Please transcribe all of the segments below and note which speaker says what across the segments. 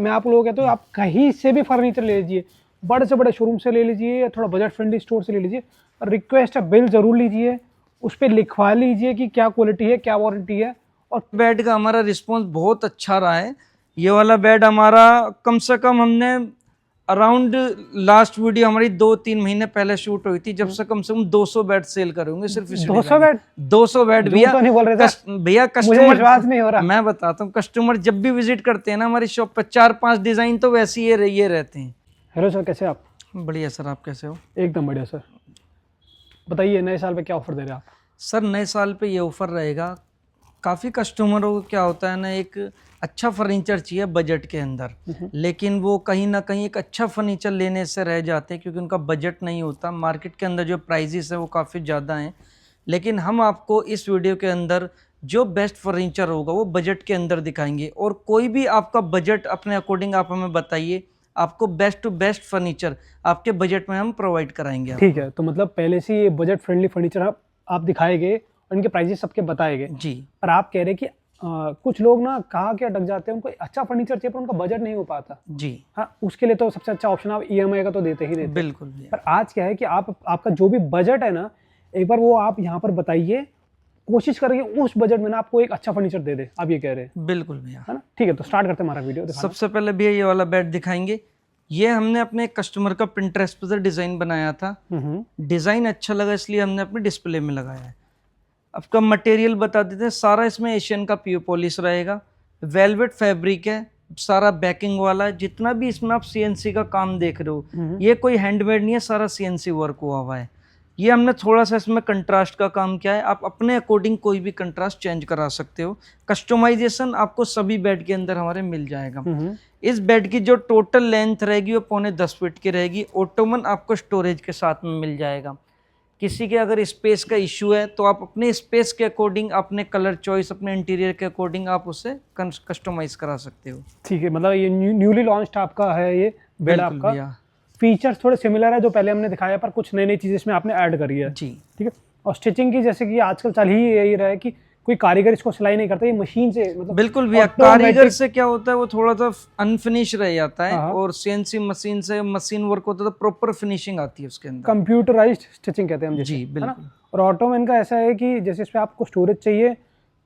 Speaker 1: मैं आप लोग कहते हो आप कहीं से भी फर्नीचर ले लीजिए, बड़े से बड़े शोरूम से ले लीजिए या थोड़ा बजट फ्रेंडली स्टोर से ले लीजिए, रिक्वेस्ट है बिल जरूर लीजिए, उस पर लिखवा लीजिए कि क्या क्वालिटी है क्या वारंटी है। और
Speaker 2: बेड का हमारा रिस्पॉन्स बहुत अच्छा रहा है। ये वाला बेड हमारा कम से कम हमने अराउंड लास्ट वीडियो हमारी 2-3 महीने पहले शूट हुई थी, जब से कम 200 बेड सेल करे होंगे सिर्फ इस
Speaker 1: 200 बेड
Speaker 2: 200 बेड भैया।
Speaker 1: तो नहीं बोल रहे थे
Speaker 2: भैया
Speaker 1: मुझे
Speaker 2: कस्टमर,
Speaker 1: विश्वास नहीं हो रहा।
Speaker 2: मैं बताता हूँ, कस्टमर जब भी विजिट करते हैं ना हमारी शॉप पर 4-5 डिजाइन तो वैसे ये रहते हैं।
Speaker 1: हेलो सर, कैसे आप?
Speaker 2: बढ़िया सर, आप कैसे हो?
Speaker 1: एकदम बढ़िया सर। बताइए नए साल पे क्या ऑफर दे रहे हैं आप?
Speaker 2: सर नए साल पे ये ऑफर रहेगा, काफ़ी कस्टमरों को क्या होता है ना, एक अच्छा फर्नीचर चाहिए बजट के अंदर, लेकिन वो कहीं ना कहीं एक अच्छा फर्नीचर लेने से रह जाते हैं क्योंकि उनका बजट नहीं होता। मार्केट के अंदर जो प्राइजेस है वो काफ़ी ज़्यादा हैं, लेकिन हम आपको इस वीडियो के अंदर जो बेस्ट फर्नीचर होगा वो बजट के अंदर दिखाएंगे। और कोई भी आपका बजट अपने अकॉर्डिंग आप हमें बताइए, आपको बेस्ट टू बेस्ट फर्नीचर आपके बजट में हम प्रोवाइड कराएंगे।
Speaker 1: ठीक है, तो मतलब पहले से ये बजट फ्रेंडली फर्नीचर आप दिखाए गए और इनके प्राइजेस सबके बताए गए
Speaker 2: जी।
Speaker 1: पर आप कह रहे कि कुछ लोग ना कहा क्या अटक जाते हैं, उनको अच्छा फर्नीचर चाहिए पर उनका बजट नहीं हो पाता।
Speaker 2: जी
Speaker 1: हाँ, उसके लिए तो सबसे अच्छा ऑप्शन आप ईएमआई का तो देते ही देते।
Speaker 2: बिल्कुल।
Speaker 1: पर आज क्या है कि आपका जो भी बजट है ना, एक बार वो आप यहाँ पर बताइए, कोशिश करेंगे उस बजट में ना आपको एक अच्छा फर्नीचर दे दे, आप ये कह रहे हैं।
Speaker 2: बिल्कुल भैया,
Speaker 1: है ना? ठीक है, तो स्टार्ट करते हैं हमारा वीडियो।
Speaker 2: सबसे पहले भैया ये वाला बेड दिखाएंगे। ये हमने अपने कस्टमर का पिंटरेस्ट पर डिजाइन बनाया था, डिजाइन अच्छा लगा इसलिए हमने अपने डिस्प्ले में लगाया है। आपका मटेरियल बता देते हैं, सारा इसमें एशियन का प्योर पॉलिश रहेगा, वेलवेट फैब्रिक है, सारा बैकिंग वाला है। जितना भी इसमें आप सीएनसी का काम देख रहे हो ये कोई हैंडमेड नहीं है, सारा सीएनसी वर्क हुआ हुआ है। ये हमने थोड़ा सा इसमें कंट्रास्ट का काम किया है, आप अपने अकॉर्डिंग कोई भी कंट्रास्ट चेंज करा सकते हो। कस्टमाइजेशन आपको सभी बेड के अंदर हमारे मिल जाएगा। इस बेड की जो टोटल लेंथ रहेगी वो 10.25 फीट की रहेगी। ओटोमन आपको स्टोरेज के साथ में मिल जाएगा। किसी के अगर स्पेस का इश्यू है तो आप अपने स्पेस के अकॉर्डिंग, अपने कलर चॉइस, अपने इंटीरियर के अकॉर्डिंग आप उसे कस्टमाइज करा सकते हो।
Speaker 1: ठीक है, मतलब ये न्यूली लॉन्च्ड आपका है ये बेड आपका। फीचर्स थोड़े सिमिलर है जो पहले हमने दिखाया, पर कुछ नई नई चीजें इसमें आपने ऐड करी है।
Speaker 2: जी
Speaker 1: ठीक है। और स्टिचिंग की, जैसे कि आजकल चल ही यही रहा है कि कोई कारीगर इसको सिलाई नहीं करता, ये मशीन से, मतलब
Speaker 2: बिल्कुल भैया। कारीगर से क्या होता है वो थोड़ा सा अनफिनिश रह जाता है, और सीएनसी मशीन से मशीन वर्क होता है तो प्रॉपर फिनिशिंग आती है उसके अंदर।
Speaker 1: कंप्यूटराइज्ड स्टिचिंग कहते हैं हम
Speaker 2: जी बिल्कुल।
Speaker 1: और ऑटोमैन का ऐसा है कि जैसे इस पे आपको स्टोरेज चाहिए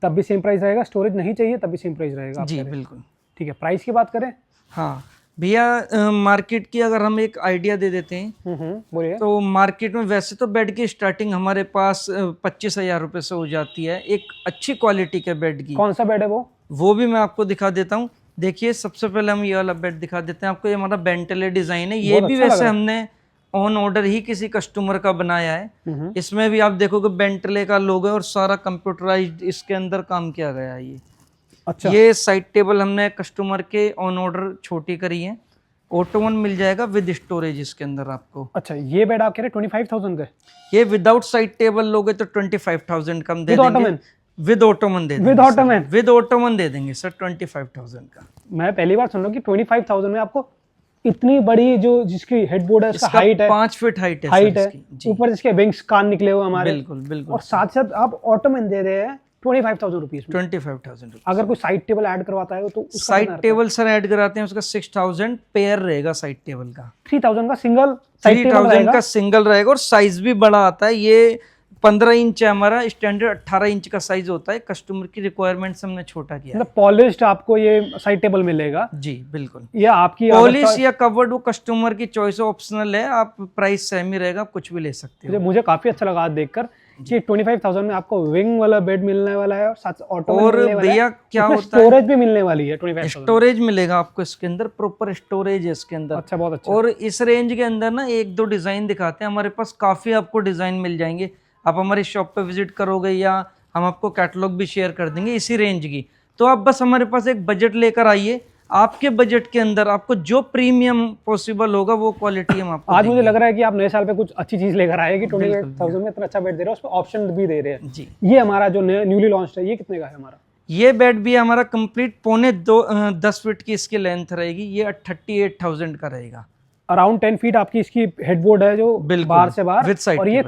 Speaker 1: तब भी सेम प्राइस रहेगा, स्टोरेज नहीं चाहिए तब भी सेम प्राइस रहेगा।
Speaker 2: जी बिल्कुल।
Speaker 1: ठीक है, प्राइस की बात करें।
Speaker 2: हाँ भैया, मार्केट की अगर हम एक आइडिया दे देते हैं
Speaker 1: बोलिए।
Speaker 2: तो मार्केट में वैसे तो बेड की स्टार्टिंग हमारे पास 25,000 रुपये से हो जाती है, एक अच्छी क्वालिटी के बेड की।
Speaker 1: कौन सा बेड है वो
Speaker 2: भी मैं आपको दिखा देता हूँ। देखिए सबसे पहले हम ये वाला बेड दिखा देते हैं आपको। ये हमारा बेंटले डिजाइन है, ये भी वैसे हमने ऑन ऑर्डर ही किसी कस्टमर का बनाया है। इसमें भी आप देखोगे बेंटले का लोगो है और सारा कंप्यूटराइज्ड इसके अंदर काम किया गया है। ये
Speaker 1: अच्छा,
Speaker 2: ये साइड टेबल हमने कस्टमर के ऑन ऑर्डर छोटी करी है। ऑटोमन मिल जाएगा विद स्टोरेज इसके अंदर आपको।
Speaker 1: अच्छा, ये बेड आप कह रहे हैं 25,000 का?
Speaker 2: ये विदाउट साइड टेबल लोगे तो 25,000 कम दे देंगे। विद ऑटोमन दे देंगे। विद ऑटोमन दे देंगे सर 25,000 का।
Speaker 1: मैं पहली बार सुन रहा हूँ कि 25,000 में आपको इतनी बड़ी जो जिसकी हेडबोर्ड है, इसका हाइट है
Speaker 2: 5 फीट हाइट है,
Speaker 1: ऊपर जिसके विंग्स कान निकले हुए हमारे।
Speaker 2: बिल्कुल बिल्कुल।
Speaker 1: और साथ साथ आप ऑटोमन दे रहे हैं 25,000 रुपीज।
Speaker 2: 25,000।
Speaker 1: अगर कोई साइड टेबल ऐड करवाता है तो
Speaker 2: साइड टेबल सर ऐड कराते हैं उसका 6,000 पेयर रहेगा साइड टेबल का।
Speaker 1: 3,000 का सिंगल
Speaker 2: 3,000 का सिंगल रहेगा और साइज भी बड़ा आता है। ये 15 इंच है हमारा, स्टैंडर्ड 18 इंच का साइज होता है। कस्टमर की रिक्वायरमेंट से हमने छोटा किया।
Speaker 1: मतलब पॉलिश्ड आपको ये साइड टेबल मिलेगा?
Speaker 2: जी बिल्कुल।
Speaker 1: ये आपकी
Speaker 2: पॉलिश या कवर्ड वो कस्टमर की चॉइस, ऑप्शनल है। आप प्राइस सेम ही रहेगा, आप कुछ भी ले सकते हो।
Speaker 1: मुझे काफी अच्छा लगा आज देखकर कि 25,000 में आपको विंग वाला बेड मिलने वाला है और साथ ऑटो
Speaker 2: और भैया क्या होता है,
Speaker 1: स्टोरेज भी मिलने वाली है। 25,000
Speaker 2: स्टोरेज मिलेगा आपको इसके अंदर, प्रॉपर स्टोरेज है इसके अंदर।
Speaker 1: अच्छा, बहुत अच्छा।
Speaker 2: और इस रेंज के अंदर ना 1-2 डिजाइन दिखाते हैं हमारे पास, काफी आपको डिजाइन मिल जाएंगे। आप हमारी शॉप पे विजिट करोगे या हम आपको कैटलॉग भी शेयर कर देंगे इसी रेंज की। तो आप बस हमारे पास एक बजट लेकर आइए, आपके बजट के अंदर आपको जो प्रीमियम पॉसिबल होगा वो क्वालिटी हम आपको
Speaker 1: आज मुझे लग रहा है कि आप नए साल पे कुछ अच्छी चीज लेकर आए कि 28,000 में इतना अच्छा बेड दे रहे हो, उसमें ऑप्शन भी दे रहे हैं
Speaker 2: जी।
Speaker 1: ये हमारा जो न्यूली लॉन्च्ड है, ये कितने का है हमारा?
Speaker 2: ये बेड भी हमारा कंप्लीट 10 फीट की इसकी लेंथ रहेगी। ये 38,000 का रहेगा।
Speaker 1: अराउंड 10 फीट आपकी इसकी हेडबोर्ड है जो बाहर से बाहर, और ये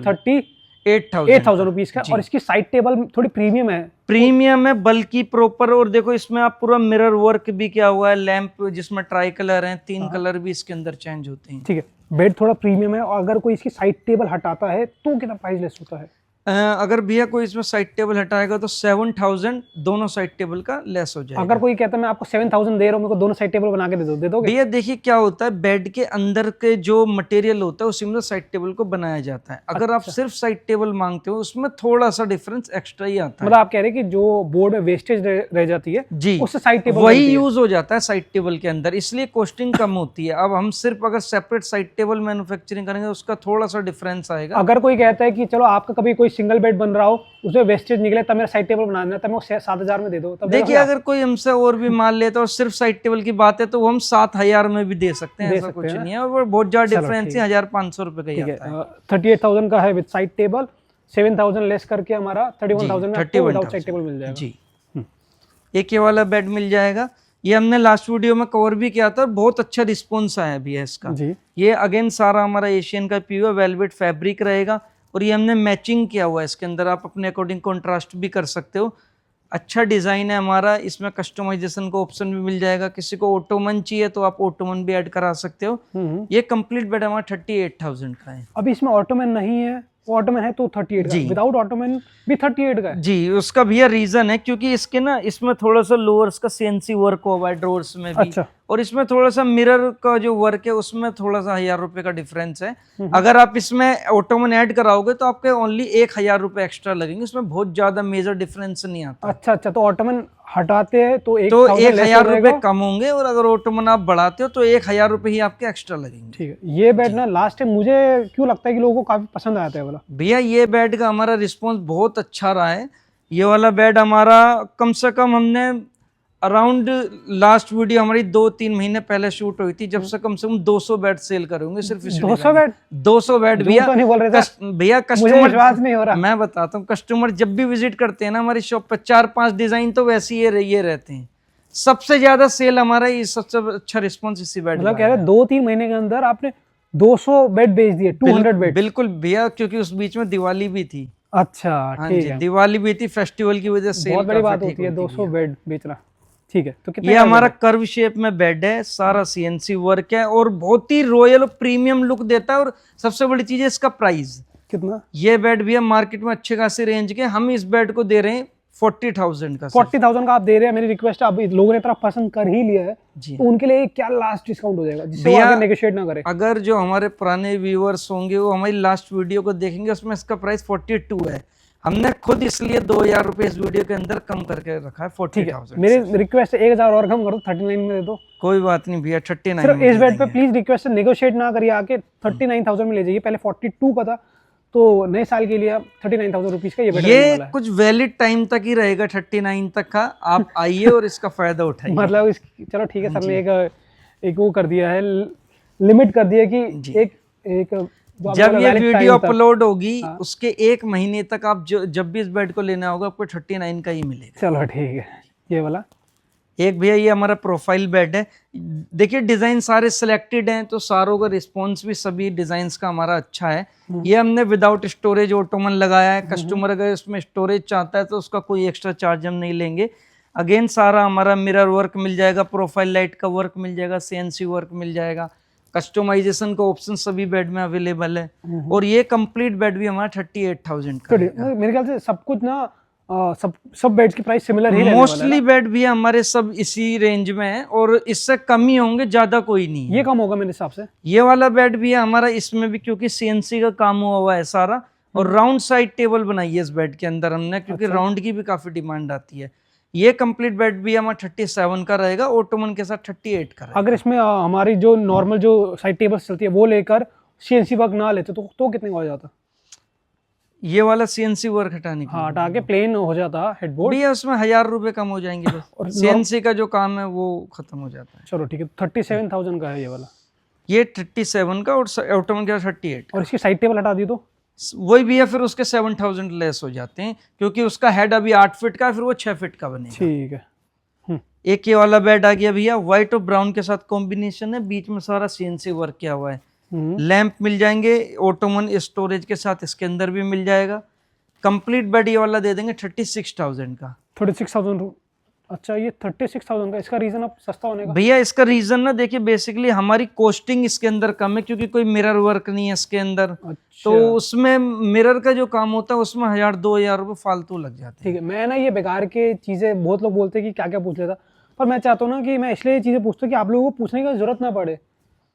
Speaker 1: 8,000 रुपीज का। और इसकी साइड टेबल थोड़ी प्रीमियम है।
Speaker 2: प्रीमियम है, बल्कि प्रॉपर। और देखो इसमें आप पूरा मिरर वर्क भी किया हुआ है, लैंप जिसमें ट्राई कलर है, 3 कलर भी इसके अंदर चेंज होते हैं।
Speaker 1: ठीक है, बेड थोड़ा प्रीमियम है। और अगर कोई इसकी साइड टेबल हटाता है तो कितना प्राइस लेस होता है?
Speaker 2: अगर भैया कोई इसमें साइड टेबल हटाएगा तो 7,000 दोनों साइड टेबल का लेस हो जाएगा।
Speaker 1: अगर कोई कहता है मैं आपको 7,000 दे रहा हूँ, मेरे को दोनों साइड टेबल बना के दे दोगे?
Speaker 2: भैया देखिए क्या होता है, बेड के अंदर के जो मटेरियल होता है उसी में साइड टेबल को बनाया जाता है। अगर आप सिर्फ साइड टेबल मांगते हो उसमें थोड़ा सा डिफरेंस एक्स्ट्रा ही आता है।
Speaker 1: मतलब आप कह रहे हैं कि जो बोर्ड में वेस्टेज रह जाती है
Speaker 2: जी,
Speaker 1: उससे साइड टेबल
Speaker 2: वही यूज हो जाता है साइड टेबल के अंदर, इसलिए कॉस्टिंग कम होती है। अब हम सिर्फ अगर सेपरेट साइड टेबल मैन्युफैक्चरिंग करेंगे उसका थोड़ा सा डिफरेंस आएगा।
Speaker 1: अगर कोई कहता है कि चलो आपका कभी कोई सिंगल बेड बन रहा हो, उसमें वेस्टेज निकले, तब मेरा साइड टेबल बनाना है, तब मैं 7,000 में दे दो, तब
Speaker 2: देखिए अगर कोई हमसे और भी माल लेता है और सिर्फ साइड टेबल की बात है तो वो हम 7,000 में भी दे सकते हैं, ऐसा कुछ नहीं है। और बहुत ज्यादा डिफरेंस है, 1,500 रुपए का ही आता है।
Speaker 1: 38,000 का है विद साइड टेबल, 7,000 लेस करके हमारा 31,000 में आपको विदाउट साइड टेबल मिल जाएगा
Speaker 2: जी। एक ये वाला बेड मिल जाएगा, ये हमने लास्ट वीडियो में कवर भी किया था, बहुत अच्छा रिस्पॉन्स आया भी है इसका जी। ये अगेन सारा हमारा एशियन का प्योर वेलवेट फैब्रिक रहेगा और ये हमने मैचिंग किया हुआ है इसके अंदर, आप अपने अकॉर्डिंग कॉन्ट्रास्ट भी कर सकते हो। अच्छा डिजाइन है हमारा, इसमें कस्टमाइजेशन का ऑप्शन भी मिल जाएगा। किसी को ऑटोमन चाहिए तो आप ऑटोमन भी ऐड करा सकते हो। ये कंप्लीट बेड हमारा 38,000 का है।
Speaker 1: अभी इसमें ऑटोमन नहीं है, ऑटोमन है तो 38 का, विदाउट ऑटोमन भी 38 का है
Speaker 2: जी। उसका भैया रीजन है क्योंकि इसके ना इसमें थोड़ा सा लोअर्स का सीएनसी वर्क हुआ है ड्रॉर्स में भी। अच्छा। और इसमें थोड़ा सा मिरर का जो वर्क है उसमें थोड़ा सा 1,000 रुपए का डिफरेंस है। अगर आप इसमें ऑटोमन ऐड कराओगे तो आपके ओनली 1,000 रुपए एक्स्ट्रा लगेंगे, इसमें बहुत ज्यादा मेजर डिफरेंस नहीं आता।
Speaker 1: अच्छा, तो ऑटोमन हटाते हैं तो
Speaker 2: 1,000 रुपए कम होंगे और अगर ऑटोमन आप बढ़ाते हो तो 1,000 रुपए ही आपके एक्स्ट्रा लगेंगे।
Speaker 1: ठीक है, ये बेड ना लास्ट टाइम मुझे क्यों लगता है कि लोगों को काफी पसंद आता है वाला।
Speaker 2: भैया ये बेड का हमारा रिस्पॉन्स बहुत अच्छा रहा है। ये वाला बेड हमारा कम से कम हमने अराउंड लास्ट वीडियो हमारी 2-3 महीने पहले शूट हुई थी, जब से कम 200 बेड सेल करेंगे सिर्फ इस 200 बेड भैया। भैया कस्टमर विश्वास नहीं हो रहा, मैं बताता हूँ, कस्टमर जब भी विजिट करते हैं ना हमारी शॉप पर 4-5 डिजाइन तो वैसे ये रहते हैं। सबसे ज्यादा सेल हमारा ये सबसे अच्छा रिस्पॉन्स इसी बेड।
Speaker 1: मतलब कह रहे 2-3 महीने के अंदर आपने 200 बेड बेच दिए, 200 बेड।
Speaker 2: बिल्कुल भैया, क्योंकि उस बीच में दिवाली भी थी।
Speaker 1: अच्छा,
Speaker 2: हाँ जी, दिवाली भी थी, फेस्टिवल की वजह से
Speaker 1: बहुत बड़ी बात होती है 200 बेड बेचना। ठीक है, तो कितना
Speaker 2: ये हमारा कर्व शेप में बेड है, सारा सीएनसी वर्क है और बहुत ही रॉयल और प्रीमियम लुक देता है। और सबसे बड़ी चीज है इसका प्राइस कितना। ये बेड भी हम मार्केट में अच्छे खासे रेंज के, हम इस बेड को दे रहे हैं 40,000 का।
Speaker 1: 40,000 का आप दे रहे हैं। मेरी रिक्वेस्ट है, अब लोगों ने इतना पसंद कर ही लिया है जी, तो उनके लिए क्या लास्ट डिस्काउंट हो जाएगा जिससे वो आगे नेगोशिएट ना करें?
Speaker 2: अगर जो हमारे पुराने व्यूअर्स होंगे वो हमारी लास्ट वीडियो को देखेंगे, उसमें इसका प्राइस 42 है। हमने खुद इसलिए 2,000 रुपए इस वीडियो के अंदर कम करके रखा है 40,000।
Speaker 1: मेरी रिक्वेस्ट है 1,000 और कम करो, 39 में दे दो।
Speaker 2: कोई बात नहीं भैया, 39
Speaker 1: सिर्फ इस बेड पे प्लीज रिक्वेस्ट है, नेगोशिएट ना करिए, आके 39,000 में ले जाइए। पहले 42 का था, तो नए साल के लिए 39,000 रुपीज का ये
Speaker 2: कुछ वैलिड टाइम तक ही रहेगा 39 तक का। आप आइए और इसका फायदा उठाइए।
Speaker 1: मतलब चलो ठीक है, सर ने एक वो कर दिया है, लिमिट कर दिया कि एक
Speaker 2: जब ये वीडियो अपलोड होगी उसके 1 महीने तक आप जब भी इस बेड को लेना होगा आपको 39 का ही मिलेगा।
Speaker 1: चलो ठीक है। ये वाला
Speaker 2: एक भैया ये हमारा प्रोफाइल बेड है। देखिए डिजाइन सारे सिलेक्टेड हैं तो सारों का रिस्पॉन्स भी सभी डिजाइन्स का हमारा अच्छा है। ये हमने विदाउट स्टोरेज ऑटोमन लगाया है। कस्टमर अगर इसमें स्टोरेज चाहता है तो उसका कोई एक्स्ट्रा चार्ज हम नहीं लेंगे। अगेन सारा हमारा मिरर वर्क मिल जाएगा, प्रोफाइल लाइट का वर्क मिल जाएगा, सीएनसी वर्क मिल जाएगा, कस्टमाइजेशन का ऑप्शन सभी बेड में अवेलेबल है। और ये कंप्लीट बेड भी हमारा 38,000 का है।
Speaker 1: मेरे ख्याल से सब कुछ ना सब बेड्स की प्राइस सिमिलर ही रहने
Speaker 2: मोस्टली बेड भी हमारे सब इसी रेंज में है और इससे कम ही होंगे, ज्यादा कोई नहीं।
Speaker 1: ये कम होगा मेरे हिसाब से।
Speaker 2: ये वाला बेड भी है हमारा, इसमें भी क्योंकि सीएनसी का काम हुआ है सारा और राउंड साइड टेबल बनाई है इस बेड के अंदर हमने, क्योंकि राउंड की भी काफी डिमांड आती है। ये कंप्लीट बेड भी हमारा 37 का रहेगा, ऑटोमन के साथ 38 का रहेगा।
Speaker 1: अगर इसमें हमारी जो नॉर्मल जो साइड टेबल्स चलती है वो लेकर सीएनसी वर्क ना लेते तो कितने का हो जाता?
Speaker 2: ये वाला सीएनसी वर्क हटाने के
Speaker 1: हटा के प्लेन हो जाता हेडबोर्ड
Speaker 2: भी है, उसमें 1,000 रुपए कम हो जाएंगे बस। और सीएनसी का जो काम है वो खत्म हो जाता है।
Speaker 1: चलो ठीक है, 37,000 का है ये वाला।
Speaker 2: ये 37 का और ऑटोमन का 38।
Speaker 1: और इसकी साइड टेबल हटा दी तो
Speaker 2: वही भी है, फिर उसके 7,000 लेस हो जाते हैं क्योंकि उसका हेड अभी 8 फीट का है, फिर वो 6 फीट का बनेगा।
Speaker 1: ठीक है।
Speaker 2: एक ये वाला बेड आ गया भैया, व्हाइट और ब्राउन के साथ कॉम्बिनेशन है, बीच में सारा सीएनसी वर्क किया हुआ है। लैंप मिल जाएंगे, ऑटोमन स्टोरेज के साथ इसके अंदर भी मिल जाएगा। कंप्लीट बेड ये वाला दे देंगे 36,000 का।
Speaker 1: 36,000। अच्छा, ये 36,000 का, इसका रीजन अब सस्ता होने का?
Speaker 2: भैया इसका रीजन ना देखिए, बेसिकली हमारी कॉस्टिंग इसके अंदर कम है क्योंकि कोई मिरर वर्क नहीं है इसके अंदर।
Speaker 1: अच्छा।
Speaker 2: तो उसमें मिरर का जो काम होता है उसमें 1,000-2,000 रुपए फालतू लग जाते
Speaker 1: ठीक है, मैं ना ये बेकार के चीज़ें, बहुत लोग बोलते हैं कि क्या क्या पूछ लेता, पर मैं चाहता हूँ ना कि मैं इसलिए ये चीज़ें पूछता हूँ कि आप लोगों को पूछने की जरूरत ना पड़े।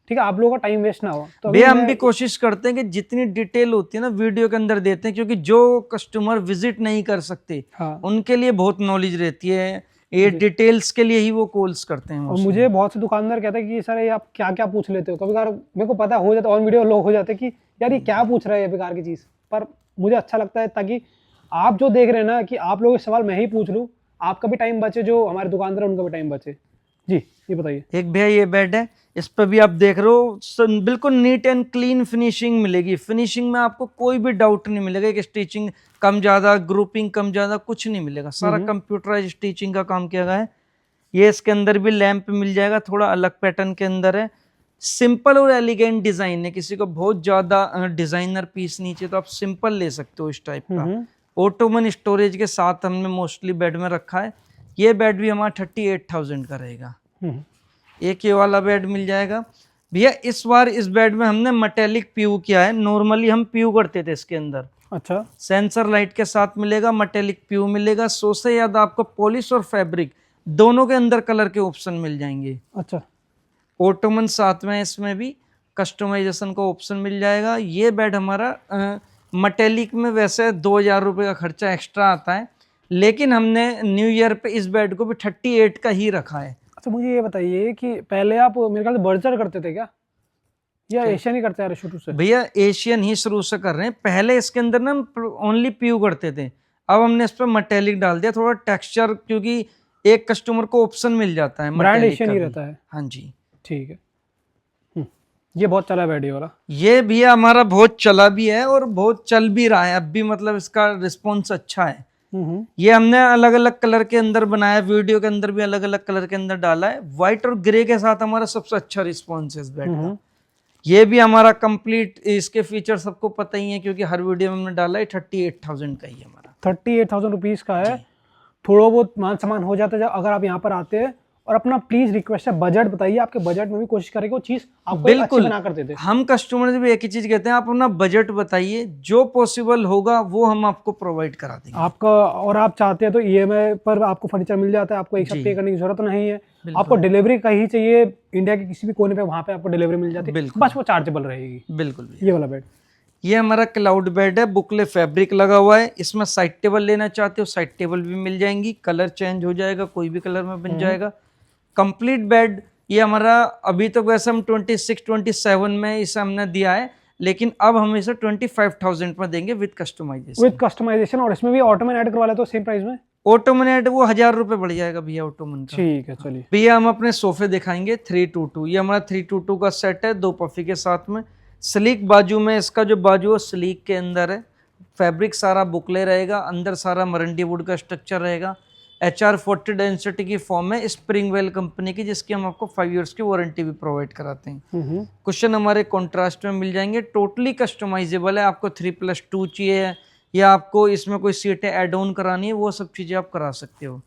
Speaker 1: ठीक है, आप लोगों का टाइम वेस्ट ना हो। तो
Speaker 2: भैया हम भी कोशिश करते हैं कि जितनी डिटेल होती है ना वीडियो के अंदर देते हैं, क्योंकि जो कस्टमर विजिट नहीं कर सकते
Speaker 1: हाँ,
Speaker 2: उनके लिए बहुत नॉलेज रहती है, ये डिटेल्स के लिए ही वो कॉल्स करते हैं।
Speaker 1: और मुझे बहुत से दुकानदार कहते हैं कि सर ये आप क्या क्या पूछ लेते हो। कभी कभार मेरे को पता हो जाता, ऑन वीडियो लोग हो जाते कि यार ये क्या पूछ रहा है, ये बेकार की चीज़। पर मुझे अच्छा लगता है ताकि आप जो देख रहे हैं ना, कि आप लोगों के सवाल मैं ही पूछ लूँ, आपका भी टाइम बचे, जो हमारे दुकानदार है उनका भी टाइम बचे। जी, ये बताइए।
Speaker 2: एक भैया ये बेड है, इस पर भी आप देख रहे हो बिल्कुल नीट एंड क्लीन फिनिशिंग मिलेगी। फिनिशिंग में आपको कोई भी डाउट नहीं मिलेगा कि स्टिचिंग कम ज्यादा, ग्रुपिंग कम ज्यादा, कुछ नहीं मिलेगा। सारा कंप्यूटराइज स्टिचिंग का काम किया गया है। ये इसके अंदर भी लैंप मिल जाएगा, थोड़ा अलग पैटर्न के अंदर है। सिंपल और एलिगेंट डिजाइन है, किसी को बहुत ज्यादा डिजाइनर पीस नहीं चाहिए तो आप सिंपल ले सकते हो इस टाइप का। ऑटोमन स्टोरेज के साथ हमने मोस्टली बेड में रखा है। ये बेड भी हमारा 38,000 का रहेगा। एक ये वाला बेड मिल जाएगा भैया। इस बार इस बेड में हमने मेटेलिक पीयू किया है। नॉर्मली हम पीयू करते थे इसके अंदर।
Speaker 1: अच्छा,
Speaker 2: सेंसर लाइट के साथ मिलेगा, मेटेलिक पीयू मिलेगा। 100 से ज्यादा आपको पॉलिश और फैब्रिक दोनों के अंदर कलर के ऑप्शन मिल जाएंगे।
Speaker 1: अच्छा,
Speaker 2: ऑटोमन साथ में, इसमें भी कस्टमाइजेशन का ऑप्शन मिल जाएगा। ये बेड हमारा मेटेलिक में वैसे 2,000 रुपये का खर्चा एक्स्ट्रा आता है, लेकिन हमने न्यू ईयर पे इस बेड को भी 38 का ही रखा है।
Speaker 1: अच्छा, मुझे ये बताइए कि पहले आप मेरे ख्याल से बर्जर करते थे क्या, या एशियन ही करते आ रहे शुरू से?
Speaker 2: भैया एशियन ही शुरू से कर रहे हैं। पहले इसके अंदर ना ओनली पीयू करते थे, अब हमने इस पर मेटेलिक डाल दिया, थोड़ा टेक्सचर, क्योंकि एक कस्टमर को ऑप्शन मिल जाता है।
Speaker 1: ब्रांड एशियन ही रहता है।
Speaker 2: हाँ जी,
Speaker 1: ठीक है। ये बहुत चला है ये वाला।
Speaker 2: ये भी हमारा बहुत चला भी है और बहुत चल भी रहा है अब भी, मतलब इसका रिस्पॉन्स अच्छा है। ये हमने अलग अलग कलर के अंदर बनाया, वीडियो के अंदर भी अलग अलग कलर के अंदर डाला है। व्हाइट और ग्रे के साथ हमारा सबसे अच्छा रिस्पॉन्स है इस बेड का। ये भी हमारा कंप्लीट, इसके फीचर सबको पता ही है क्योंकि हर वीडियो में हमने डाला है। 38,000 का ही हमारा।
Speaker 1: 38,000 रुपीज़ का है। थोड़ा बहुत मान सम्मान हो जाता है अगर आप यहाँ पर आते हैं। और अपना प्लीज रिक्वेस्ट है, बजट बताइए, आपके बजट में भी कोशिश करेंगे वो चीज आपको
Speaker 2: बिल्कुल
Speaker 1: बना कर देते।
Speaker 2: हम कस्टमर से भी एक ही चीज कहते हैं, आप अपना बजट बताइए, जो पॉसिबल होगा वो हम आपको प्रोवाइड करा देंगे
Speaker 1: आपका। और आप चाहते हैं तो ईएमआई पर आपको फर्नीचर मिल जाता है, आपको एक साथ पे करने की जरूरत नहीं है। आपको डिलीवरी कहीं चाहिए इंडिया के किसी भी कोने पे, वहां पे आपको डिलीवरी मिल जाती है, बस वो चार्जेबल रहेगी।
Speaker 2: बिल्कुल।
Speaker 1: ये वाला बेड,
Speaker 2: ये हमारा क्लाउड बेड है, बुकले फैब्रिक लगा हुआ है। इसमें साइड टेबल लेना चाहते हो साइड टेबल भी मिल जाएंगी, कलर चेंज हो जाएगा, कोई भी कलर में बन जाएगा। कंप्लीट बेड ये हमारा अभी तक वैसे हम 26-27 में इसे हमने दिया है, लेकिन अब हम इसे 25,000 में देंगे विद कस्टमाइजेशन।
Speaker 1: और इसमें भी ऑटोमन ऐड करवा ले तो सेम प्राइस में
Speaker 2: ऑटोमन ऐड वो 1,000 रुपए बढ़ जाएगा भैया ऑटोमन का।
Speaker 1: ठीक है, चलिए
Speaker 2: भैया हम अपने सोफे दिखाएंगे 322। ये हमारा 322 का सेट है, 2 पफी के साथ में। स्लीक बाजू में, इसका जो बाजू है स्लीक के अंदर है। फैब्रिक सारा बुकले रहेगा, अंदर सारा मरंडी वुड का स्ट्रक्चर रहेगा। HR40 डेंसिटी की फॉर्म है, स्प्रिंगवेल कंपनी की, जिसकी हम आपको 5 इयर्स की वारंटी भी प्रोवाइड कराते हैं। कुशन हमारे कॉन्ट्रास्ट में मिल जाएंगे, टोटली कस्टमाइजेबल है। आपको 3+2 चाहिए या आपको इसमें कोई सीटें ऐड ऑन करानी है, वो सब चीज़ें आप करा सकते हो।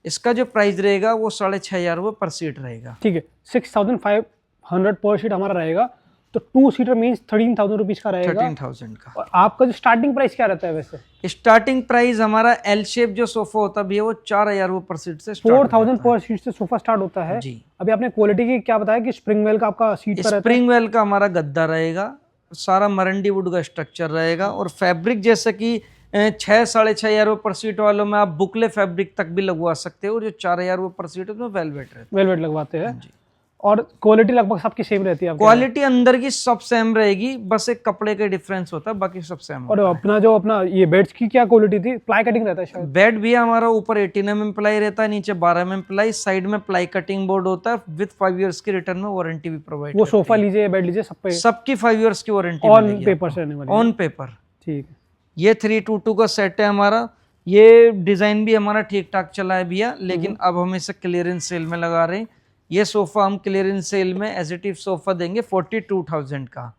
Speaker 2: इसका जो प्राइस रहेगा वो 6,500 रुपये पर सीट रहेगा।
Speaker 1: ठीक है, 6,500 पर सीट हमारा रहेगा, तो 2 सीटर मीन्स 13,000 रुपीज का रहेगा।
Speaker 2: 13,000 का।
Speaker 1: और आपका जो स्टार्टिंग प्राइस क्या रहता है वैसे?
Speaker 2: स्टार्टिंग प्राइस हमारा एल शेप जो सोफा होता है वो 4,000 रुपये पर सीट से
Speaker 1: 4,000 पर सीट से सोफा स्टार्ट होता है
Speaker 2: जी।
Speaker 1: अभी आपने क्वालिटी की क्या बताया कि स्प्रिंगवेल का आपका सीट पर रहता है?
Speaker 2: स्प्रिंगवेल का हमारा गद्दा रहेगा, सारा मरंडी वुड का स्ट्रक्चर रहेगा। और फैब्रिक जैसे कि 6-6,500 रुपये पर सीट वालों में आप बुकले फैब्रिक तक भी लगवा सकते हो। जो 4,000 रुपये पर सीट है उसमें वेलवेट रहता है।
Speaker 1: वेलवेट लगवाते हैं और क्वालिटी लगभग सबकी सेम रहती है।
Speaker 2: क्वालिटी अंदर की सब सेम रहेगी, बस एक कपड़े का डिफरेंस होता है, बाकी सब सेम।
Speaker 1: और अपना ये बेड्स की क्या क्वालिटी थी? प्लाई कटिंग रहता है शायद?
Speaker 2: बेड भी हमारा ऊपर 18 mm प्लाई रहता है, नीचे 12 mm प्लाई, साइड में प्लाई कटिंग बोर्ड होता है। विद 5 इयर्स की रिटर्न में वारंटी भी प्रोवाइड।
Speaker 1: वो सोफा लीजिए, बेड लीजिए, सब पे
Speaker 2: सबकी 5 इयर्स की वारंटी
Speaker 1: ऑन पेपर से रहने वाली।
Speaker 2: On paper.
Speaker 1: ठीक है,
Speaker 2: ये 322 का सेट है हमारा। ये डिजाइन भी हमारा ठीक ठाक चला है भैया, लेकिन अब हम इसे क्लियरेंस सेल में लगा रहे हैं। ये सोफा हम क्लियरेंस सेल में एज इट इज सोफा देंगे 42,000 का।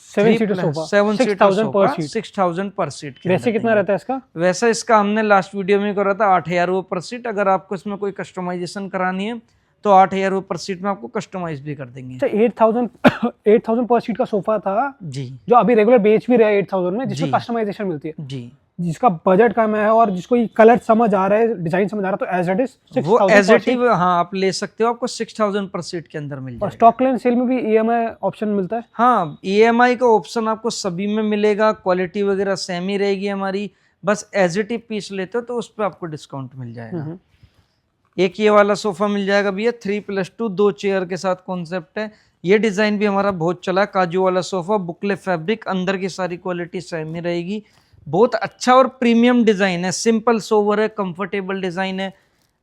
Speaker 1: 7 सीटर सोफा 6,000 पर सीट।
Speaker 2: 6,000 पर सीट।
Speaker 1: वैसे कितना रहता है इसका?
Speaker 2: वैसा इसका हमने लास्ट वीडियो में करा था 8,000 रुपये पर सीट। अगर आपको इसमें कोई कस्टमाइजेशन करानी है तो 8,000 रुपये पर सीट में आपको कस्टमाइज भी कर देंगे।
Speaker 1: अच्छा 8,000 पर सीट का सोफा था
Speaker 2: जी, जो
Speaker 1: अभी रेगुलर बेच भी रहा है 8,000 में, जिसमें कस्टमाइजेशन मिलती है
Speaker 2: जी,
Speaker 1: जिसका बजट कम है और जिसको ये कलर समझ आ रहा है, डिजाइन समझ आ रहा है, तो एज इट इज
Speaker 2: वो एज इट इज हाँ आप ले सकते हो, आपको 6,000 पर सीट के अंदर मिल जाएगा।
Speaker 1: और स्टॉक क्लियरेंस सेल में भी ईएमआई ऑप्शन मिलता है?
Speaker 2: हाँ, ईएमआई का ऑप्शन आपको सभी में मिलेगा, क्वालिटी वगैरह सेम ही रहेगी हमारी, बस एज इट इज पीस लेते हो तो उस पर आपको डिस्काउंट मिल जाएगा। एक ये वाला सोफा मिल जाएगा भैया 3+2 2 चेयर के साथ कॉन्सेप्ट है। ये डिजाइन भी हमारा बहुत चला है, काजू वाला सोफा, बुकले फैब्रिक, अंदर की सारी क्वालिटी सेम ही रहेगी। बहुत अच्छा और प्रीमियम डिजाइन है, सिंपल सोवर है, कंफर्टेबल डिजाइन है।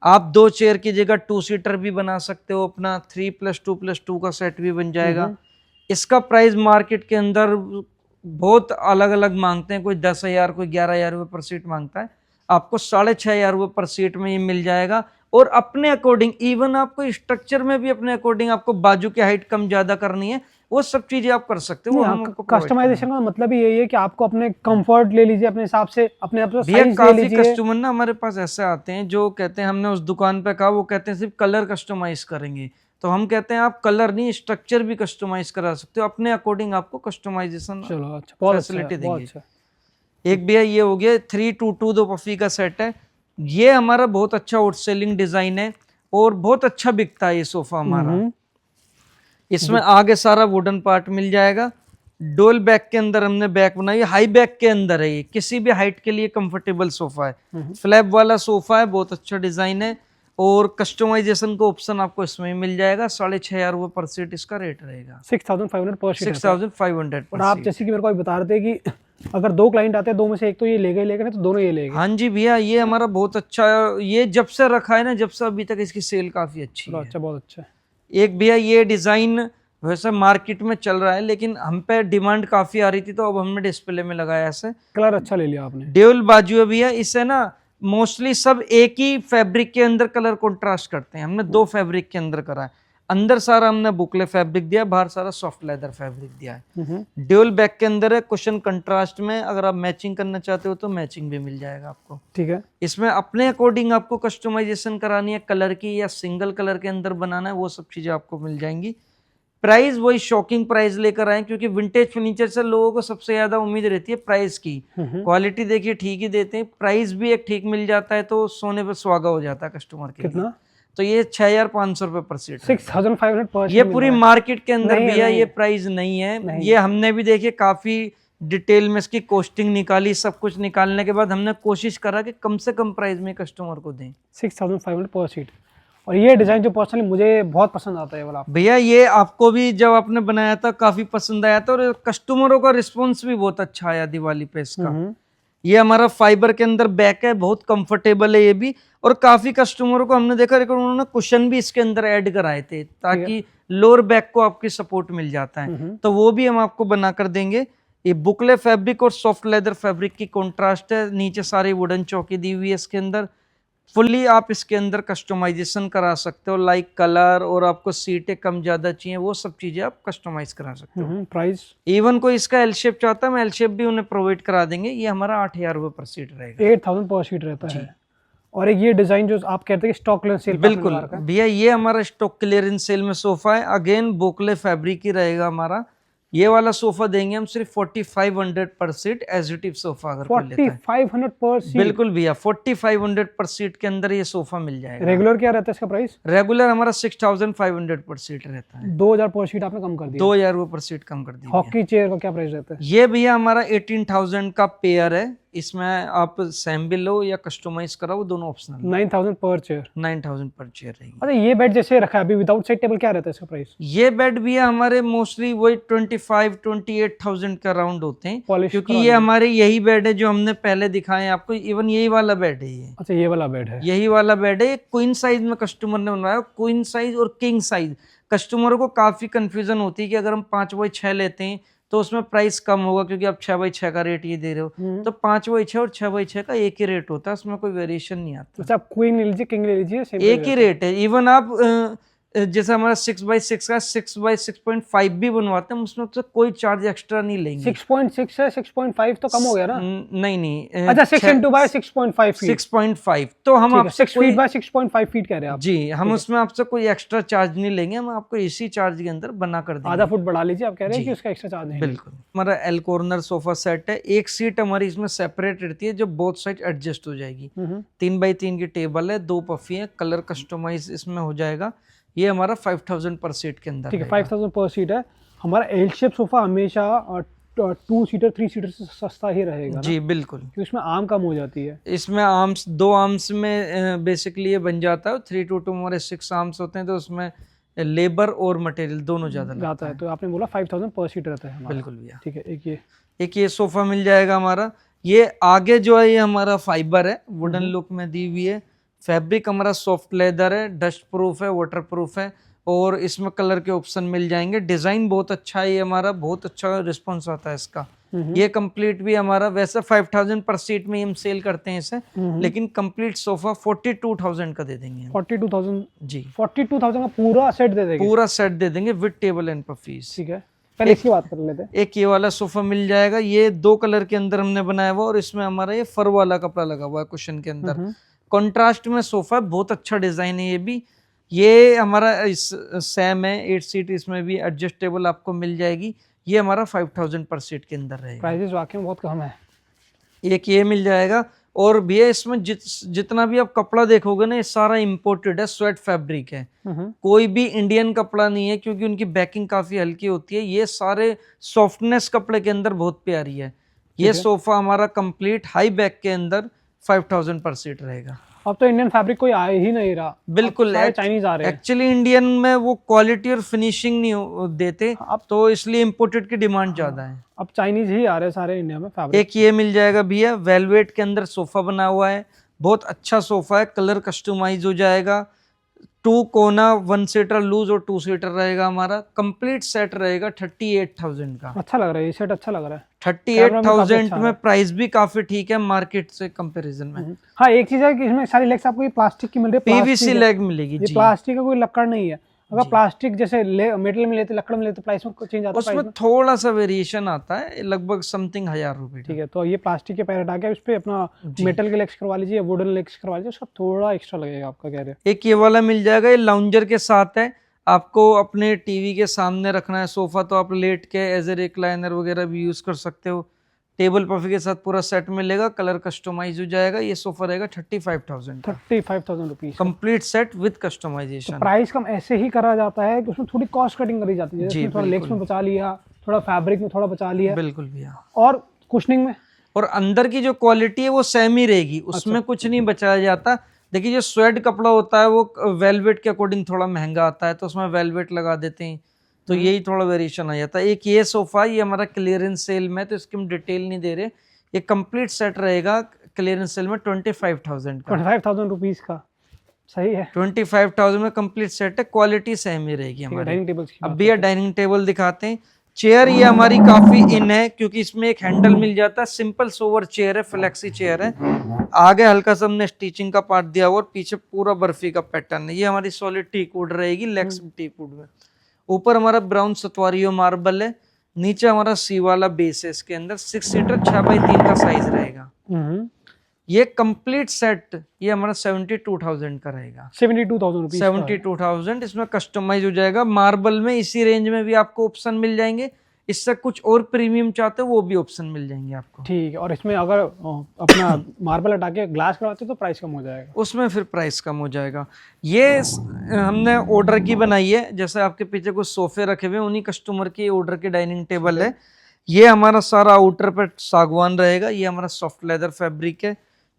Speaker 2: आप 2 चेयर की जगह 2 सीटर भी बना सकते हो, अपना 3+2+2 का सेट भी बन जाएगा। इसका प्राइस मार्केट के अंदर बहुत अलग अलग मांगते हैं, कोई 10,000 कोई 11,000 रुपये पर सीट मांगता है, आपको 6,500 रुपये पर सीट में ये मिल जाएगा। और अपने अकॉर्डिंग, इवन आपको स्ट्रक्चर में भी अपने अकॉर्डिंग, आपको बाजू की हाइट कम ज्यादा करनी है, वो सब चीजें आप कर सकते हो। हम
Speaker 1: कस्टमाइजेशन का मतलब ही यही है कि आपको अपने कंफर्ट ले लीजिए, अपने हिसाब से अपने आप से साइज ले
Speaker 2: काफी
Speaker 1: लीजिए।
Speaker 2: कस्टमर ना हमारे पास ऐसे आते हैं जो कहते हैं हमने उस दुकान पे कहा, वो कहते हैं सिर्फ कलर कस्टमाइज करेंगे, तो हम कहते हैं आप कलर नहीं स्ट्रक्चर भी कस्टमाइज करा सकते हो, अपने अकॉर्डिंग आपको कस्टमाइजेशन फैसिलिटी देंगे। एक भैया ये हो गया 322 दो पफी का सेट है, ये हमारा बहुत अच्छा आउट सेलिंग डिजाइन है और बहुत अच्छा बिकता है ये सोफा हमारा। इसमें आगे सारा वुडन पार्ट मिल जाएगा, डोल बैक के अंदर हमने बैक बनाई, हाई बैक के अंदर है, ये किसी भी हाइट के लिए कंफर्टेबल सोफा है, फ्लैप वाला सोफा है, बहुत अच्छा डिजाइन है और कस्टमाइजेशन का ऑप्शन आपको इसमें मिल जाएगा। 6,500 रुपये पर सीट इसका रेट रहेगा।
Speaker 1: 6,500 पर सीट।
Speaker 2: 6,500
Speaker 1: और आप जैसे कि मेरे को बता रहे थे कि अगर 2 क्लाइंट आते हैं, 2 में से एक तो ये लेगा नहीं तो दोनों ये लेंगे।
Speaker 2: हाँ जी भैया, ये हमारा बहुत अच्छा, ये जब से रखा है ना, जब से अभी तक इसकी सेल काफी अच्छी है।
Speaker 1: अच्छा, बहुत अच्छा।
Speaker 2: एक भैया ये डिजाइन वैसे मार्केट में चल रहा है, लेकिन हम पे डिमांड काफी आ रही थी तो अब हमने डिस्प्ले में लगाया। ऐसे
Speaker 1: कलर अच्छा ले लिया आपने।
Speaker 2: ड्यूल बाजू है भैया, इसे ना मोस्टली सब एक ही फैब्रिक के अंदर कलर कंट्रास्ट करते हैं, हमने 2 फैब्रिक के अंदर करा है। अंदर सारा हमने बुकले फैब्रिक दिया, बाहर सारा सॉफ्ट लेदर फैब्रिक दिया है। ड्यूल बैक के अंदर है, कुशन कंट्रास्ट में, अगर आप मैचिंग करना चाहते हो तो मैचिंग भी मिल जाएगा आपको।
Speaker 1: ठीक है।
Speaker 2: इसमें अपने अकॉर्डिंग आपको कस्टमाइजेशन करानी है, कलर की या सिंगल कलर के अंदर बनाना है, वो सब चीजें आपको मिल जाएंगी। प्राइस वही शॉकिंग प्राइस लेकर आए, क्योंकि विंटेज फर्नीचर से लोगों को सबसे ज्यादा उम्मीद रहती है प्राइस की। क्वालिटी देखिए ठीक ही देते हैं, प्राइस भी एक ठीक मिल जाता है तो सोने पे सुहागा हो जाता है कस्टमर के। कितना? तो ये 6,500 रुपये पर सीट।
Speaker 1: 6,500 पर।
Speaker 2: ये पूरी मार्केट के अंदर भैया ये प्राइस नहीं है। ये हमने भी देखिए काफी डिटेल में इसकी कॉस्टिंग निकाली, सब कुछ निकालने के बाद हमने कोशिश करा कि कम से कम प्राइस में कस्टमर को दें।
Speaker 1: 6,500 पर सीट। और ये डिजाइन जो पर्सनली मुझे बहुत पसंद आता है वाला
Speaker 2: भैया, ये आपको भी जब आपने बनाया था काफी पसंद आया था और कस्टमरों का रिस्पॉन्स भी बहुत अच्छा आया दिवाली पे इसका। ये हमारा फाइबर के अंदर बैक है, बहुत कंफर्टेबल है ये भी, और काफी कस्टमरों को हमने देखा उन्होंने कुशन भी इसके अंदर ऐड कराए थे ताकि लोअर बैक को आपकी सपोर्ट मिल जाता है, तो वो भी हम आपको बना कर देंगे। ये बुकले फैब्रिक और सॉफ्ट लेदर फैब्रिक की कॉन्ट्रास्ट है, नीचे सारी वुडन चौकी दी हुई है इसके अंदर। फुल्ली आप इसके अंदर कस्टमाइजेशन करा सकते हो, लाइक कलर, और आपको सीटें कम ज्यादा चाहिए वो सब चीजें आप कस्टमाइज करा सकते हो।
Speaker 1: प्राइस
Speaker 2: इवन कोई इसका एल शेप चाहता है, हम एल शेप भी उन्हें प्रोवाइड करा देंगे। ये हमारा 8,000 रुपये पर सीट रहेगा।
Speaker 1: 8,000 पर सीट रहता है। और एक ये डिजाइन जो आप कहते हैं स्टॉक क्लियरेंस सेल,
Speaker 2: बिल्कुल भैया, ये हमारा स्टॉक क्लियरेंस सेल में सोफा है, अगेन बोकले फैब्रिक ही रहेगा हमारा। ये वाला सोफा देंगे हम सिर्फ 4,500 पर seat, as it is sofa अगर
Speaker 1: 4,500 पर सीट।
Speaker 2: बिल्कुल भैया, 4,500 पर सीट के अंदर ये सोफा मिल जाएगा।
Speaker 1: रेगुलर क्या रहता है इसका प्राइस?
Speaker 2: रेगुलर हमारा 6,500 पर सीट रहता है।
Speaker 1: 2,000 पर सीट आपने कम कर दिया।
Speaker 2: 2,000 रुपये पर सीट कम कर दिया।
Speaker 1: हॉकी चेयर का क्या प्राइस रहता है?
Speaker 2: ये भैया हमारा 18,000 का पेयर है, इसमें आप सैम्बल लो या कस्टमाइज कराओ, दोनों ऑप्शनल।
Speaker 1: 9,000 पर चेयर।
Speaker 2: 9,000 पर चेयर रहेगी।
Speaker 1: अच्छा, ये बेड जैसे रखा है अभी विदाउट साइड टेबल, क्या रहता है इसका प्राइस?
Speaker 2: ये बेड भी हमारे मोस्टली वही 25-28,000 का राउंड होते हैं, क्योंकि ये हमारे यही बेड है जो हमने पहले दिखाए आपको। इवन यही वाला बेड है ये।
Speaker 1: अच्छा, ये वाला बेड है,
Speaker 2: यही वाला बेड है। क्वीन साइज में कस्टमर ने बनवाया, क्वीन साइज और किंग साइज। कस्टमरों को काफी कंफ्यूजन होती है कि अगर हम 5x6 लेते हैं तो उसमें प्राइस कम होगा, क्योंकि आप 6x6 का रेट ये दे रहे हो, तो 5x6 और 6x6 का एक ही रेट होता है, उसमें कोई वेरिएशन नहीं आता।
Speaker 1: अच्छा, आप क्वीन ले लीजिए, किंग ले लीजिए,
Speaker 2: एक ही रेट है। इवन आप जैसे हमारा 6x6 का 6x6.5 भी बनवाते हैं, उसमें तो कोई चार्ज एक्स्ट्रा नहीं लेंगे।
Speaker 1: 6.6 है, 6.5 तो कम हो गया ना।
Speaker 2: नहीं नहीं,
Speaker 1: अच्छा 6 इंटू बाय 6.5 फीट,
Speaker 2: 6.5 तो हम आपसे
Speaker 1: 6 फीट बाय 6.5 फीट कह रहे हैं आप।
Speaker 2: जी, हम उसमें आपसे कोई एक्स्ट्रा चार्ज नहीं लेंगे, हम आपको इसी चार्ज के अंदर बना कर देंगे।
Speaker 1: आधा फुट बढ़ा लीजिए, आप कह रहे हैं कि उसका एक्स्ट्रा चार्ज नहीं।
Speaker 2: बिल्कुल। हमारा एल कॉर्नर सोफा सेट है, एक सीट हमारी इसमें सेपरेट रहती है जो बोथ साइड एडजस्ट हो जाएगी। 3x3 की टेबल है, 2 पफी है, कलर कस्टमाइज इसमें हो जाएगा। ये हमारा 5000 पर सीट के अंदर।
Speaker 1: ठीक है, 5000 पर सीट है। हमारा एल शेप सोफा हमेशा 2 सीटर 3 सीटर से सस्ता ही रहेगा
Speaker 2: जी बिल्कुल,
Speaker 1: क्योंकि उसमें आर्म कम हो जाती है।
Speaker 2: इसमें आर्म्स 2 आर्म्स में बेसिकली ये बन जाता है। 3 to 2 हमारे 6 आर्म्स होते हैं, तो उसमें लेबर और मटेरियल दोनों ज्यादा
Speaker 1: जाता है। तो आपने बोला 5000 पर सीट रहता है हमारा।
Speaker 2: बिल्कुल भैया।
Speaker 1: ठीक है,
Speaker 2: एक ये सोफा मिल जाएगा हमारा। ये आगे जो है ये हमारा फाइबर है, वुडन लुक में दी हुई है। फैब्रिक हमारा सॉफ्ट लेदर है, डस्ट प्रूफ है, वाटर प्रूफ है, और इसमें कलर के ऑप्शन मिल जाएंगे। डिजाइन बहुत अच्छा है, ये हमारा बहुत अच्छा रिस्पॉन्स आता है इसका। ये कंप्लीट भी हमारा, वैसे 5000 पर सीट में हम सेल करते हैं इसे, लेकिन कंप्लीट सोफा 42000 का दे देंगे।
Speaker 1: 42000
Speaker 2: जी,
Speaker 1: 42000 का पूरा सेट दे देंगे।
Speaker 2: पूरा सेट दे देंगे विद टेबल एंड पफीज।
Speaker 1: ठीक है, पहले इसकी बात कर लेते हैं।
Speaker 2: एक ये वाला सोफा मिल जाएगा, ये 2 कलर के अंदर हमने बनाया हुआ, और इसमें हमारा ये फर वाला कपड़ा लगा हुआ है कुशन के अंदर। कंट्रास्ट में सोफा है, बहुत अच्छा डिजाइन है ये भी। ये हमारा इस सेम है 8 सीट, इसमें भी एडजस्टेबल आपको मिल जाएगी। ये हमारा 5000 पर सीट के अंदर रहेगा।
Speaker 1: प्राइसेस वाकई में बहुत कम है।
Speaker 2: एक ये मिल जाएगा, और भैया इसमें जितना भी आप कपड़ा देखोगे ना, ये सारा इंपोर्टेड है, स्वेट फैब्रिक है, कोई भी इंडियन कपड़ा नहीं है, क्योंकि उनकी बैकिंग काफी हल्की होती है। ये सारे सॉफ्टनेस कपड़े के अंदर बहुत प्यारी है। ये सोफा हमारा कंप्लीट हाई बैक के अंदर 5000 पर सीट रहेगा।
Speaker 1: अब तो इंडियन फैब्रिक कोई आ ही नहीं रहा,
Speaker 2: बिल्कुल,
Speaker 1: चाइनीज आ रहे हैं।
Speaker 2: एक्चुअली इंडियन में वो क्वालिटी और फिनिशिंग नहीं देते, अब तो इसलिए इंपोर्टेड की डिमांड ज्यादा है।
Speaker 1: अब चाइनीज ही आ रहे हैं सारे इंडिया में फैब्रिक।
Speaker 2: एक ये मिल जाएगा भैया, वेलवेट के अंदर सोफा बना हुआ है, बहुत अच्छा सोफा है, कलर कस्टमाइज हो जाएगा। 2 कोना 1 सीटर लूज और 2 सीटर रहेगा हमारा। कंप्लीट सेट रहेगा 38,000 का।
Speaker 1: अच्छा लग रहा है ये सेट, अच्छा लग रहा है।
Speaker 2: 38,000 में प्राइस भी काफी ठीक है मार्केट से कंपैरिजन में।
Speaker 1: हाँ, एक चीज है कि इसमें सारी लेग्स आपको ये प्लास्टिक की मिल रही है,
Speaker 2: पीवीसी लेग मिलेगी
Speaker 1: ये
Speaker 2: जी।
Speaker 1: प्लास्टिक का कोई लक्कड़ नहीं है। अगर प्लास्टिक जैसे मेटल में लेते, लकड़ में लेते, प्राइस में चेंज आता है,
Speaker 2: उसमें थोड़ा सा वेरिएशन आता है, लगभग समथिंग 1000 रुपए।
Speaker 1: ठीक है, तो ये प्लास्टिक के पैर हटा के इस पे अपना मेटल के लेग्स करवा लीजिए, वुडन लेग्स करवा लीजिए, उसका थोड़ा एक्स्ट्रा लगेगा आपका, कह रहे हैं।
Speaker 2: एक ये वाला मिल जाएगा, ये लाउंजर के साथ है। आपको अपने टीवी के सामने रखना है सोफा, तो आप लेट के एज ए रिक्लाइनर वगैरह भी यूज कर सकते हो। टेबल पफी के साथ पूरा सेट मिलेगा, कलर कस्टमाइज हो जाएगा। ये सोफा रहेगा 35,000
Speaker 1: rupees,
Speaker 2: complete set with customization.
Speaker 1: Price कम ऐसे ही करा जाता है कि उसमें थोड़ी कॉस्ट कटिंग करी जाती है, जैसे थोड़ा लेग्स में बचा लिया, थोड़ा फैब्रिक में थोड़ा बचा लिया।
Speaker 2: बिल्कुल भैया।
Speaker 1: और कुशनिंग में
Speaker 2: और अंदर की जो क्वालिटी है वो सेम ही रहेगी, उसमें कुछ नहीं बचाया जाता। देखिए, जो स्वेड कपड़ा होता है वो वेलवेट के अकॉर्डिंग थोड़ा महंगा आता है, तो उसमें वेलवेट लगा देते हैं, तो यही थोड़ा वेरिएशन आ जाता है। एक ये सोफा, ये हमारा क्लियरेंस सेल में, तो इसकी हम डिटेल नहीं दे रहे। ये कंप्लीट सेट रहेगा क्लियरेंस सेल में 25,000 का।
Speaker 1: 25,000 रुपीज का, सही है।
Speaker 2: 25,000 में कंप्लीट सेट है, क्वालिटी सेम ही रहेगी हमारी।
Speaker 1: डाइनिंग टेबल की
Speaker 2: अब भैया डाइनिंग टेबल दिखाते हैं। चेयर ये हमारी काफी इन है, क्योंकि इसमें एक हैंडल मिल जाता है। सिंपल सोवर चेयर है, फ्लेक्सी चेयर है। आगे हल्का सा हमने स्टिचिंग का पार्ट दिया हुआ, और पीछे पूरा बर्फी का पैटर्न है। ये हमारी सॉलिड टीक वुड रहेगी, लेग्स टीक वुड में। ऊपर हमारा ब्राउन सतवारियो मार्बल है, नीचे हमारा सी वाला बेस है। इसके अंदर 6 सीटर 6x3 का साइज रहेगा। ये कंप्लीट सेट ये हमारा 72,000 का रहेगा।
Speaker 1: 72,000 रुपीज,
Speaker 2: 72,000। इसमें कस्टमाइज हो जाएगा मार्बल में। इसी रेंज में भी आपको ऑप्शन मिल जाएंगे, इससे कुछ और प्रीमियम चाहते हो वो भी ऑप्शन मिल जाएंगे आपको।
Speaker 1: ठीक है, और इसमें अगर अपना मार्बल हटा के ग्लास करवाते तो प्राइस कम हो जाएगा,
Speaker 2: उसमें फिर प्राइस कम हो जाएगा। ये हमने ऑर्डर की बनाई है, जैसे आपके पीछे कुछ सोफे रखे हुए, उन्हीं कस्टमर की ऑर्डर की डाइनिंग टेबल है। ये हमारा सारा आउटर पे सागवान रहेगा। ये हमारा सॉफ्ट लेदर फैब्रिक है,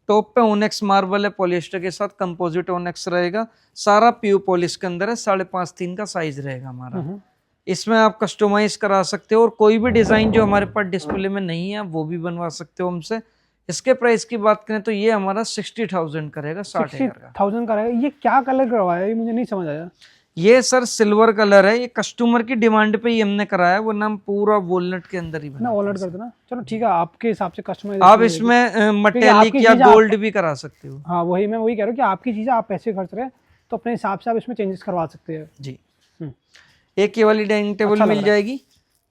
Speaker 2: टॉप पे ओनेक्स मार्बल है, पॉलिएस्टर के साथ कंपोजिट ओनेक्स रहेगा। सारा प्यू पॉलिश के अंदर है, 5.5-3 का साइज रहेगा हमारा। इसमें आप कस्टमाइज करा सकते हो, और कोई भी डिजाइन जो हमारे पास डिस्प्ले में नहीं है वो भी बनवा सकते हो हमसे। इसके प्राइस की बात करें तो ये हमारा 60,000 का रहेगा, 60,000
Speaker 1: का रहेगा। ये क्या कलर करवाया, ये मुझे नहीं समझ आया।
Speaker 2: ये सर सिल्वर कलर है, ये कस्टमर की डिमांड पे ही हमने कराया, वो नाम पूरा वॉलनट के अंदर ही बना।
Speaker 1: वॉलनट कर देना, चलो ठीक है, आपके हिसाब से कस्टमाइज।
Speaker 2: आप इसमें मेटेलिक या गोल्ड भी करा सकते हो।
Speaker 1: हाँ, मैं वही कह रहा हूँ कि आपकी चीजें आप पैसे खर्च रहे हैं, तो अपने हिसाब से आप इसमें चेंजेस करवा सकते हैं।
Speaker 2: जी।
Speaker 1: हम्म,
Speaker 2: एक ये वाली डाइनिंग टेबल
Speaker 1: अच्छा लग
Speaker 2: मिल
Speaker 1: रहा है।
Speaker 2: जाएगी।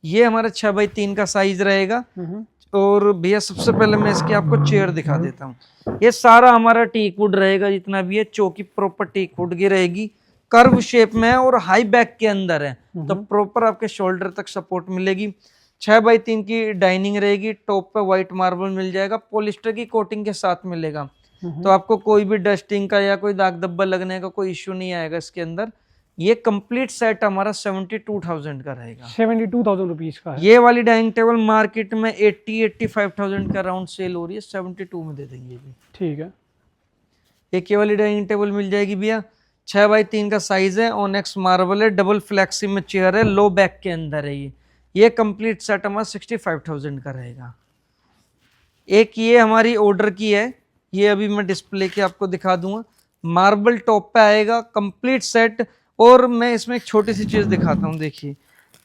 Speaker 2: ये हमारा 6x3 का साइज रहेगा।
Speaker 1: हम्म,
Speaker 2: और भैया सबसे पहले मैं इसकी आपको चेयर दिखा देता हूँ। ये सारा हमारा टीक वुड रहेगा, जितना भी है चौकी प्रॉपर टीक वुड की रहेगी, कर्व शेप में है और हाई बैक के अंदर है, तो प्रॉपर आपके शोल्डर तक सपोर्ट मिलेगी। 6x3 की डाइनिंग रहेगी, टॉप पे व्हाइट मार्बल मिल जाएगा, पॉलिस्टर की कोटिंग के साथ मिलेगा, तो आपको कोई भी डस्टिंग का या कोई दाग धब्बा लगने का कोई इश्यू नहीं आएगा इसके अंदर। ये कंप्लीट सेट हमारा 72,000 का रहेगा।
Speaker 1: 72,000 रुपीज का है।
Speaker 2: ये वाली डाइनिंग टेबल मार्केट में 80-85,000 का अराउंड सेल हो रही है, 72 में दे देंगे भी।
Speaker 1: ठीक है।
Speaker 2: एक ये वाली डाइनिंग टेबल मिल जाएगी भैया, 6x3 का साइज है, ऑनेक्स मार्बल है, डबल फ्लेक्सी में चेयर है, लो बैक के अंदर है। ये कंप्लीट सेट हमारा 65,000 का रहेगा। एक ये हमारी ऑर्डर की है, ये अभी मैं डिस्प्ले के आपको दिखा दूंगा, मार्बल टॉप पे आएगा कंप्लीट सेट। और मैं इसमें एक छोटी सी चीज दिखाता हूँ, देखिए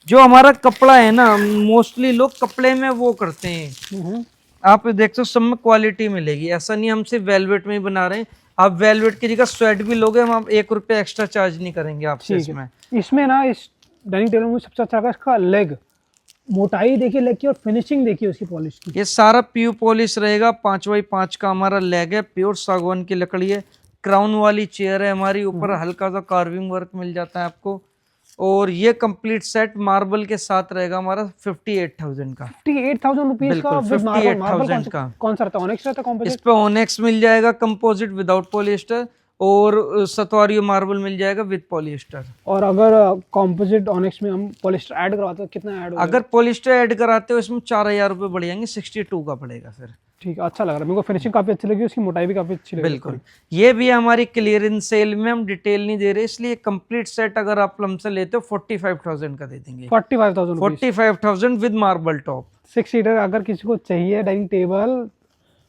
Speaker 2: जो हमारा कपड़ा है ना, मोस्टली लोग कपड़े में वो करते हैं, आप देखते हो सब में क्वालिटी मिलेगी, ऐसा नहीं हम सिर्फ वेलवेट में ही बना रहे हैं। आप वेलवेट की जगह स्वेट भी लोगे, हम आप 1 रुपया एक्स्ट्रा चार्ज नहीं करेंगे आपसे इसमें।
Speaker 1: इसमें ना इस डाइनिंग टेबल में सबसे अच्छा लगा इसका लेग, मोटाई देखिए लेग की और फिनिशिंग देखिए उसकी पॉलिश की।
Speaker 2: ये सारा प्यू पॉलिश रहेगा, 5x5 का हमारा लेग है, प्योर सागवान की लकड़ी है, क्राउन वाली चेयर है हमारी, ऊपर हल्का सा कार्विंग वर्क मिल जाता है आपको। और ये कंप्लीट सेट मार्बल के साथ रहेगा हमारा 58,000 का।
Speaker 1: 58,000 रुपीज का विद मार्बल। मार्बल कौन सा रहता है, ऑनेक्स रहता है,
Speaker 2: इस
Speaker 1: कंपोजिट?
Speaker 2: पे ऑनेक्स मिल जाएगा कंपोजिट विदाउट पॉलिएस्टर, और सतवारियो मार्बल मिल जाएगा विद पॉलिएस्टर।
Speaker 1: और अगर कंपोजिट ऑनेक्स में हम पॉलिस्टर ऐड करवाते हैं कितना ऐड होगा?
Speaker 2: अगर पॉलिएस्टर ऐड कराते हो इसमें 4,000 रुपए बढ़ जाएंगे, 62 का पड़ेगा फिर।
Speaker 1: ठीक है, अच्छा लग रहा है मेरे को, फिनिशिंग काफी अच्छी लगी, उसकी मोटाई भी काफी अच्छी लगी।
Speaker 2: बिल्कुल। ये भी हमारी क्लियरेंस सेल में हम डिटेल नहीं दे रहे, इसलिए कंप्लीट सेट अगर आप हमसे लेते हो 45,000 का दे देंगे। 45,000 विद मार्बल टॉप।
Speaker 1: 6 सीटर अगर किसी को चाहिए डाइनिंग टेबल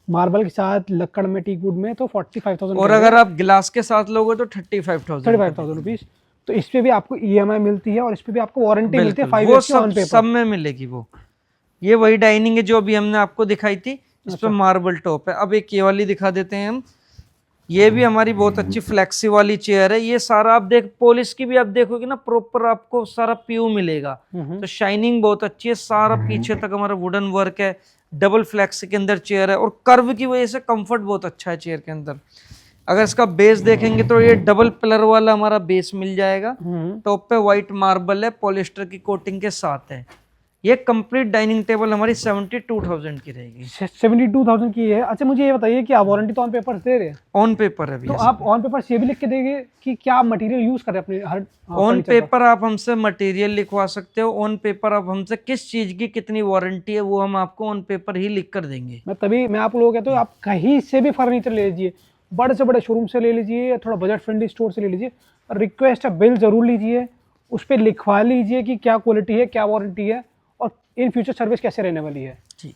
Speaker 1: मार्बल के साथ, लक्कड़ में, टीक वुड में, तो 45,000।
Speaker 2: और अगर आप गिलास के साथ लोगे तो
Speaker 1: 35,000 रुपीज। तो इस पे भी आपको EMI मिलती है और इस पे भी आपको वारंटी मिलती है 5
Speaker 2: वो
Speaker 1: ईयर्स की ऑन पेपर।
Speaker 2: सब में मिलेगी वो। ये वही डाइनिंग है जो अभी हमने आपको दिखाई थी, इस पे मार्बल टॉप है। अब एक ये वाली दिखा देते हैं हम, ये भी हमारी बहुत अच्छी फ्लेक्सी वाली चेयर है। ये सारा आप देख, पॉलिश की भी आप देखोगे ना, प्रॉपर आपको सारा प्यू मिलेगा, तो शाइनिंग बहुत अच्छी है, सारा पीछे तक हमारा वुडन वर्क है, डबल फ्लेक्स के अंदर चेयर है, और कर्व की वजह से कंफर्ट बहुत अच्छा है चेयर के अंदर। अगर इसका बेस देखेंगे तो ये डबल पिलर वाला हमारा बेस मिल जाएगा, टॉप पे व्हाइट मार्बल है, पॉलिस्टर की कोटिंग के साथ है। ये कंप्लीट डाइनिंग टेबल हमारी 72,000 की रहेगी।
Speaker 1: 72,000 की है। अच्छा मुझे ये बताइए कि आप वारंटी तो ऑन पेपर दे रहे हैं?
Speaker 2: ऑन पेपर है
Speaker 1: तो आप ऑन पेपर ये भी लिख के देंगे कि क्या मटेरियल यूज कर रहे हैं अपने हर
Speaker 2: ऑन पेपर आप हमसे मटेरियल लिखवा सकते हो, ऑन पेपर आप हमसे किस चीज की कितनी वारंटी है वो हम आपको ऑन पेपर ही लिख कर देंगे।
Speaker 1: मैं आप लोग कहते हो आप कहीं से भी फर्नीचर ले लीजिए, बड़े से बड़े शोरूम से ले लीजिए, थोड़ा बजट फ्रेंडली स्टोर से ले लीजिए, रिक्वेस्ट है बिल जरूर लीजिए, उस पर लिखवा लीजिए कि क्या क्वालिटी है, क्या वारंटी है और इन फ्यूचर सर्विस कैसे रहने वाली है।
Speaker 2: जी।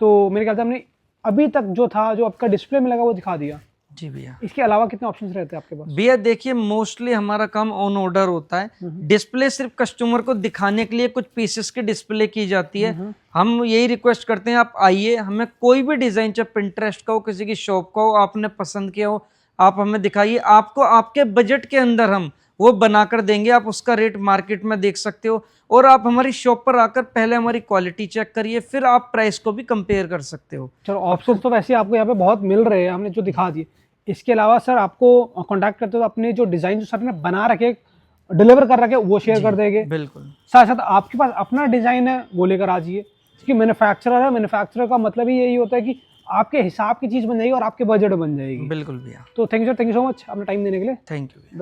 Speaker 1: तो मेरे ख्याल से हमने अभी तक जो था, जो आपका डिस्प्ले में लगा वो दिखा दिया।
Speaker 2: जी भैया।
Speaker 1: इसके अलावा कितने ऑप्शंस रहते हैं आपके पास?
Speaker 2: भैया देखिए, मोस्टली हमारा काम ऑन ऑर्डर होता है, डिस्प्ले सिर्फ कस्टमर को दिखाने के लिए कुछ पीसेस की डिस्प्ले की जाती है। हम यही रिक्वेस्ट करते हैं, आप आइए, हमें कोई भी डिजाइन, चाहे पिंटरेस्ट का हो, किसी की शॉप का हो, आपने पसंद किया हो, आप हमें दिखाइए, आपको आपके बजट के अंदर हम वो बनाकर देंगे। आप उसका रेट मार्केट में देख सकते हो, और आप हमारी शॉप पर आकर पहले हमारी क्वालिटी चेक करिए, फिर आप प्राइस को भी कंपेयर कर सकते हो।
Speaker 1: चलो ऑप्शन तो वैसे आपको यहाँ पे बहुत मिल रहे हैं, हमने जो दिखा दिए। इसके अलावा सर आपको कांटेक्ट करते हो तो अपने जो डिजाइन जो सर ने बना रखे, डिलीवर कर रखे, वो शेयर कर देंगे।
Speaker 2: बिल्कुल।
Speaker 1: साथ साथ आपके पास अपना डिजाइन है वो लेकर आ जाइए, क्योंकि मैन्युफैक्चरर है, मैन्युफैक्चरर का मतलब ही यही होता है कि आपके हिसाब की चीज बन जाएगी और आपके बजट बन जाएगी।
Speaker 2: बिल्कुल भैया।
Speaker 1: तो thank you sir, thank you so much अपना टाइम देने के लिए।
Speaker 2: Thank you.